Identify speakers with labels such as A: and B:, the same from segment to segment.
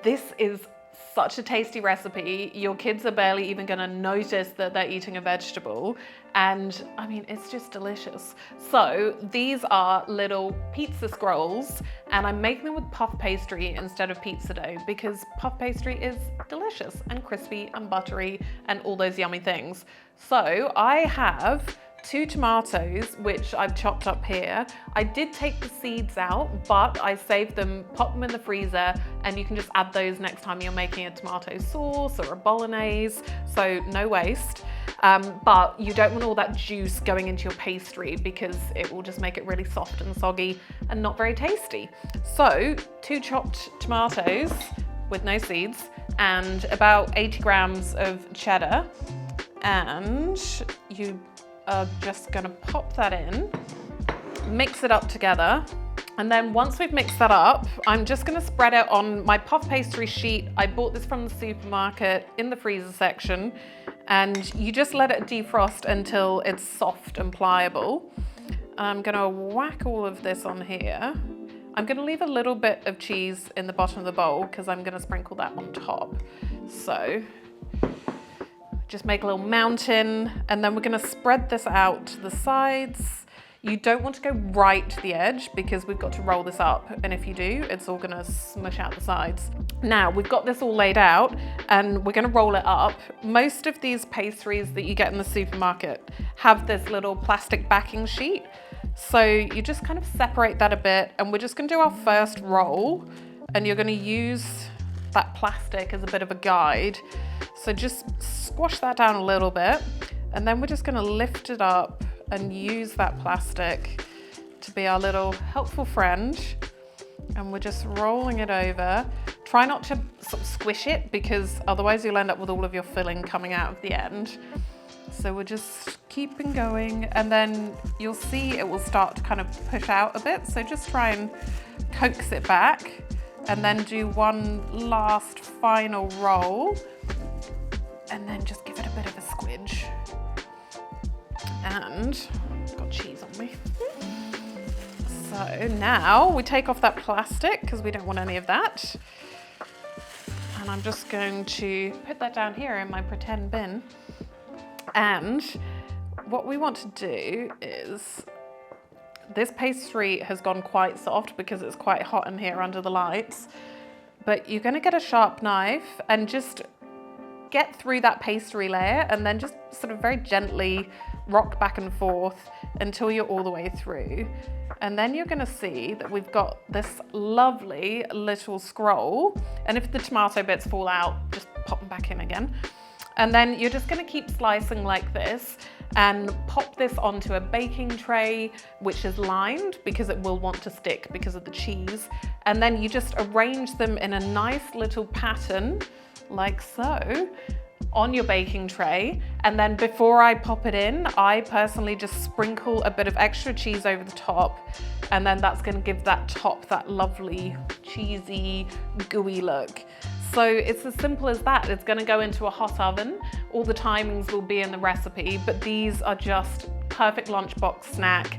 A: This is such a tasty recipe. Your kids are barely even gonna notice that they're eating a vegetable. And I mean, it's just delicious. So these are little pizza scrolls, and I'm making them with puff pastry instead of pizza dough because puff pastry is delicious and crispy and buttery and all those yummy things. So I have 2 tomatoes, which I've chopped up here. I did take the seeds out, but I saved them, popped them in the freezer, and you can just add those next time you're making a tomato sauce or a bolognese, so no waste. But you don't want all that juice going into your pastry because it will just make it really soft and soggy and not very tasty. So 2 chopped tomatoes with no seeds and about 80 grams of cheddar, and you are just gonna pop that in, mix it up together. And then once we've mixed that up, I'm just gonna spread it on my puff pastry sheet. I bought this from the supermarket in the freezer section, and you just let it defrost until it's soft and pliable. I'm gonna whack all of this on here. I'm gonna leave a little bit of cheese in the bottom of the bowl because I'm gonna sprinkle that on top. So just make a little mountain, and then we're gonna spread this out to the sides. You don't want to go right to the edge because we've got to roll this up, and if you do, it's all gonna smush out the sides. Now, we've got this all laid out, and we're gonna roll it up. Most of these pastries that you get in the supermarket have this little plastic backing sheet. So you just kind of separate that a bit, and we're just gonna do our first roll, and you're gonna use that plastic as a bit of a guide. So just squash that down a little bit, and then we're just gonna lift it up and use that plastic to be our little helpful friend. And we're just rolling it over. Try not to sort of squish it because otherwise you'll end up with all of your filling coming out of the end. So we're just keeping going, and then you'll see it will start to kind of push out a bit. So just try and coax it back, and then do one last final roll, and then just give it a bit of a squidge. And got cheese on me. So now we take off that plastic because we don't want any of that. And I'm just going to put that down here in my pretend bin. And what we want to do is, this pastry has gone quite soft because it's quite hot in here under the lights, but you're gonna get a sharp knife and just get through that pastry layer, and then just sort of very gently rock back and forth until you're all the way through. And then you're gonna see that we've got this lovely little scroll, and if the tomato bits fall out, just pop them back in again. And then you're just gonna keep slicing like this and pop this onto a baking tray, which is lined because it will want to stick because of the cheese. And then you just arrange them in a nice little pattern like so on your baking tray. And then before I pop it in, I personally just sprinkle a bit of extra cheese over the top, and then that's gonna give that top that lovely cheesy gooey look. So it's as simple as that. It's gonna go into a hot oven. All the timings will be in the recipe, but these are just perfect lunchbox snack.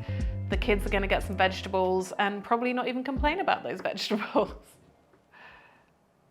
A: The kids are gonna get some vegetables and probably not even complain about those vegetables.